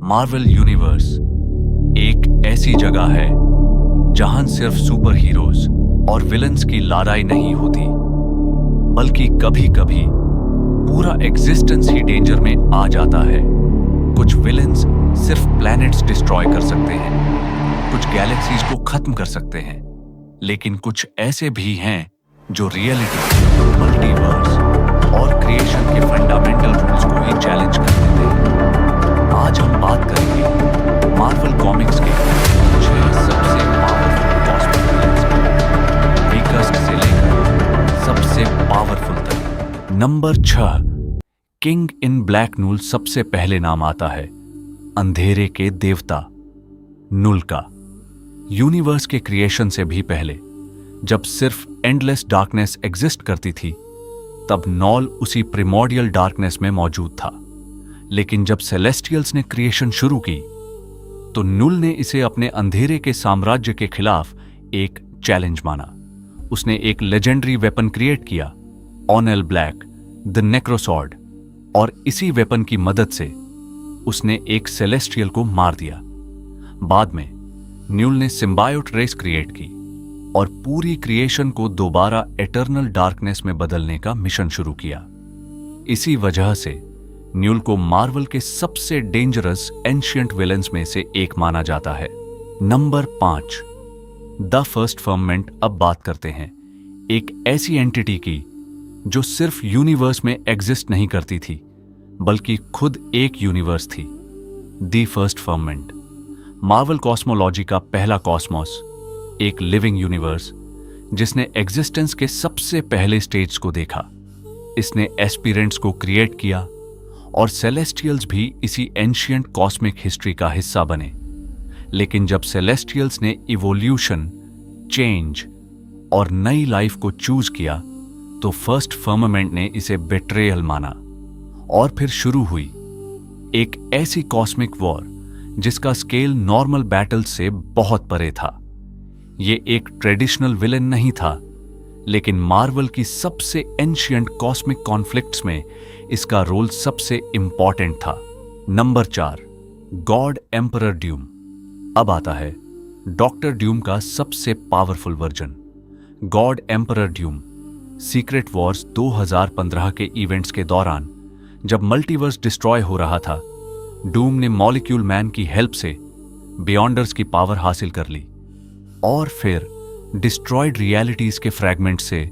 Marvel universe एक ऐसी जगह है जहां सिर्फ सुपर हीरोज और विलन्स की लड़ाई नहीं होती, बल्कि कभी-कभी पूरा एग्जिस्टेंस ही डेंजर में आ जाता है। कुछ विलन्स सिर्फ प्लैनेट्स डिस्ट्रॉय कर सकते हैं, कुछ गैलेक्सीज को खत्म कर सकते हैं, लेकिन कुछ ऐसे भी हैं जो रियलिटी, मल्टीवर्स और क्रिएशन के फंडामेंटल रूल्स को ही चैलेंज कर देते हैं। आज हम बात करेंगे मार्वल कॉमिक्स के 6 सबसे पावरफुल कॉस्मिक विलन्स की, वीकेस्ट से लेकर सबसे पावरफुल तक। नंबर 6, किंग इन ब्लैक नूल सबसे पहले नाम आता है। अंधेरे के देवता नुल का। यूनिवर्स के क्रिएशन से भी पहले, जब सिर्फ एंडलेस डार्कनेस एग्जिस्ट करती थी, तब नॉल उसी प्रिमोर्डियल डार्कनेस में मौजूद था। लेकिन जब सेलेस्टियल्स ने क्रिएशन शुरू की, तो नुल ने इसे अपने अंधेरे के साम्राज्य के खिलाफ एक चैलेंज माना। उसने एक लेजेंडरी वेपन क्रिएट किया, ऑनेल ब्लैक, द नेक्रोसॉर्ड, और इसी वेपन की मदद से उसने एक सेलेस्टियल को मार दिया। बाद में न्यूल ने सिम्बायोट रेस क्रिएट की और पूरी क्रिएशन को दोबारा एटर्नल डार्कनेस में बदलने का मिशन शुरू किया। इसी वजह से न्यूल को मार्वल के सबसे डेंजरस एंशिएंट विलेंस में से एक माना जाता है। Number 5, the first ferment. अब बात करते हैं एक ऐसी एंटिटी की जो सिर्फ यूनिवर्स में एग्जिस्ट नहीं करती थी, बल्कि खुद एक यूनिवर्स थी। The first ferment Marvel cosmology का पहला कॉस्मोस, एक लिविंग यूनिवर्स जिसने एग्जिस्टेंस के सबसे पहले स्टेज को देखा। इसने एस्पिरेंट्स को क्रिएट किया और सेलेस्टियल्स भी इसी एंशिएंट कॉस्मिक हिस्ट्री का हिस्सा बने। लेकिन जब सेलेस्टियल्स ने इवोल्यूशन, चेंज और नई लाइफ को चूज किया, तो फर्स्ट फर्मामेंट ने इसे बेट्रेयल माना और फिर शुरू हुई एक ऐसी कॉस्मिक वॉर जिसका स्केल नॉर्मल बैटल से बहुत परे था। ये एक ट्रेडिशनल विलेन नहीं था, लेकिन मार्वल की सबसे एंशिएंट कॉस्मिक कॉन्फ्लिक्ट्स में इसका रोल सबसे इंपॉर्टेंट था। Number 4, God Emperor Doom. अब आता है डॉक्टर ड्यूम का सबसे powerful version, God Emperor Doom. Secret Wars 2015 के इवेंट्स के दौरान, जब मल्टीवर्स डिस्ट्रॉय हो रहा था, डूम ने मॉलिक्यूल मैन की हेल्प से बियॉन्डर्स की पावर हासिल कर ली और फिर डिस्ट्रॉयड रियलिटीज के फ्रैगमेंट से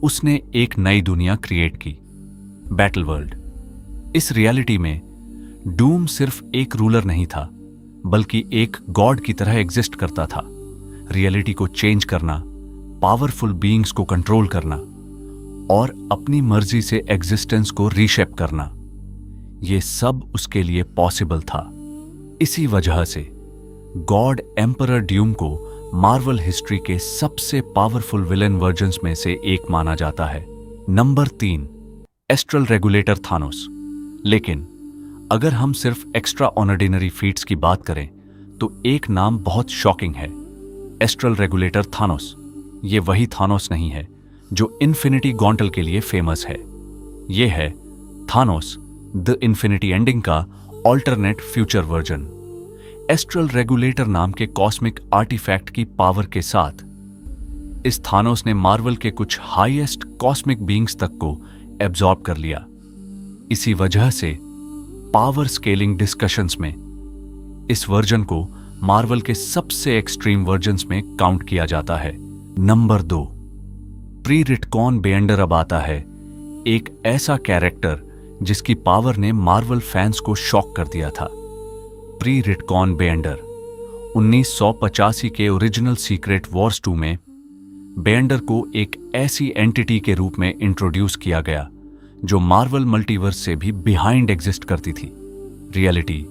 उसने एक नई दुनिया क्रिएट की, बैटल वर्ल्ड। इस रियलिटी में डूम सिर्फ एक रूलर नहीं था, बल्कि एक गॉड की तरह एग्जिस्ट करता था। रियलिटी को चेंज करना, पावरफुल बीइंग्स को कंट्रोल करना और अपनी मर्जी से एग्जिस्टेंस को रीशेप करना, यह सब उसके लिए पॉसिबल था। इसी वजह से गॉड एम्परर ड्यूम को मार्वल हिस्ट्री के सबसे पावरफुल विलेन वर्जन्स में से एक माना जाता है। Number 3, astral regulator Thanos. लेकिन अगर हम सिर्फ एक्स्ट्रा ऑर्डिनरी फीट्स की बात करें, तो एक नाम बहुत शॉकिंग है, एस्ट्रल रेगुलेटर थानोस। ये वही थानोस नहीं है जो इन्फिनिटी गॉन्टल के लिए फेमस है। ये है थानोस द इन्फिनिटी एंडिंग का alternate future version. Astral regulator नाम के कॉस्मिक आर्टिफैक्ट की पावर के साथ इस थानोस ने मार्वल के कुछ हाईएस्ट कॉस्मिक बीइंग्स तक को एब्जॉर्ब कर लिया। इसी वजह से पावर स्केलिंग डिस्कशंस में इस वर्जन को मार्वल के सबसे एक्सट्रीम वर्जन्स में काउंट किया जाता है। Number 2, pre retcon Beyonder. अब आता है एक ऐसा कैरेक्टर जिसकी पावर ने मार्वल फैंस को शॉक कर दिया था। प्री रिटकॉन बेएंडर 1985 के ओरिजिनल सीक्रेट वॉर्स 2 में बेएंडर को एक ऐसी एंटिटी के रूप में इंट्रोड्यूस किया गया जो मार्वल मल्टीवर्स से भी बिहाइंड एग्जिस्ट करती थी। Reality,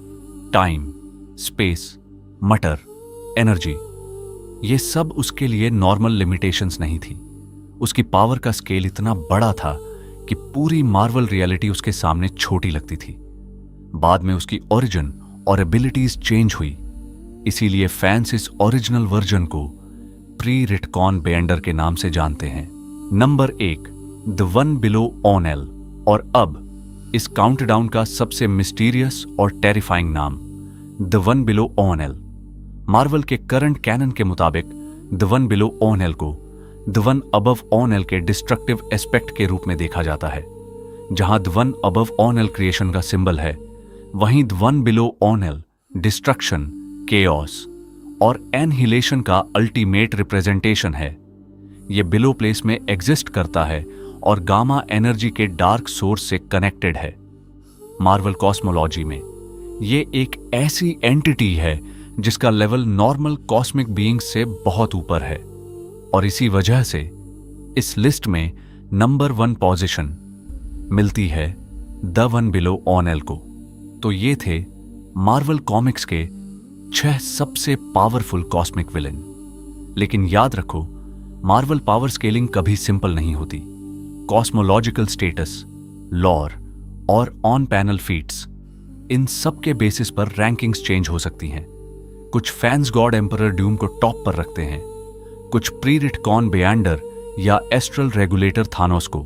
time, space, matter, energy, ये सब उसके लिए नॉर्मल लिमिटेशंस नहीं थी। उसकी पावर का स्केल इतना बड़ा था कि पूरी मार्वल रियलिटी उसके सामने छोटी लगती थी। बाद में उसकी ओरिजिन और एबिलिटीज चेंज हुई, इसीलिए फैंस इस ओरिजिनल वर्जन को प्री रिटकॉन बेएंडर के नाम से जानते हैं। Number 1, the One Below All. और अब इस काउंटडाउन का सबसे मिस्टीरियस और टेरिफाइंग नाम, द वन बिलो ऑनएल। मार्वल के करंट कैनन के मुताबिक द वन बिलो ऑनएल को द वन अबव ऑनएल के डिस्ट्रक्टिव एस्पेक्ट के रूप में देखा जाता है। जहां the One Above All creation का सिंबल है, वहीं the One Below All destruction, chaos और एनहिलेशन का अल्टीमेट रिप्रेजेंटेशन है। यह बिलो प्लेस में एग्जिस्ट करता है और गामा एनर्जी के डार्क सोर्स से कनेक्टेड है। मार्वल कॉस्मोलॉजी में यह एक ऐसी एंटिटी है जिसका लेवल नॉर्मल कॉस्मिक बीइंग्स से बहुत ऊपर है, और इसी वजह से इस लिस्ट में नंबर 1 पोजीशन मिलती है द वन बिलो ऑनएल को। तो ये थे मार्वल कॉमिक्स के 6 सबसे पावरफुल कॉस्मिक विलेन। लेकिन याद रखो, मार्वल पावर स्केलिंग कभी सिंपल नहीं होती। कॉस्मोलॉजिकल स्टेटस, लॉर और ऑन पैनल फीट्स, इन सब के बेसिस पर रैंकिंग्स चेंज हो सकती हैं। कुछ फैंस गॉड एम्परर ड्यूम को टॉप पर रखते हैं, कुछ प्री रिटकॉन बेयांडर या एस्ट्रल रेगुलेटर थानोस को,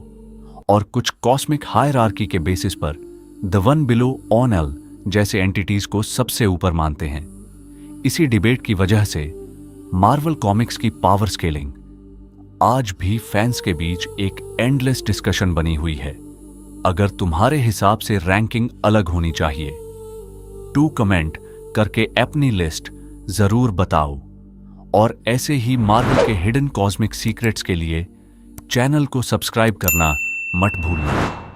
और कुछ कॉस्मिक हायरार्की के बेसिस पर द वन बिलो ऑनएल जैसे एंटिटीज को सबसे ऊपर मानते हैं। इसी डिबेट की वजह से मार्वल कॉमिक्स की पावर स्केलिंग आज भी फैंस के बीच एक एंडलेस डिस्कशन बनी हुई है। अगर तुम्हारे हिसाब से रैंकिंग अलग होनी चाहिए, टू कमेंट करके अपनी लिस्ट जरूर बताओ। और ऐसे ही मार्वल के हिडन कॉस्मिक सीक्रेट्स के लिए चैनल को सब्सक्राइब करना मत भूलना।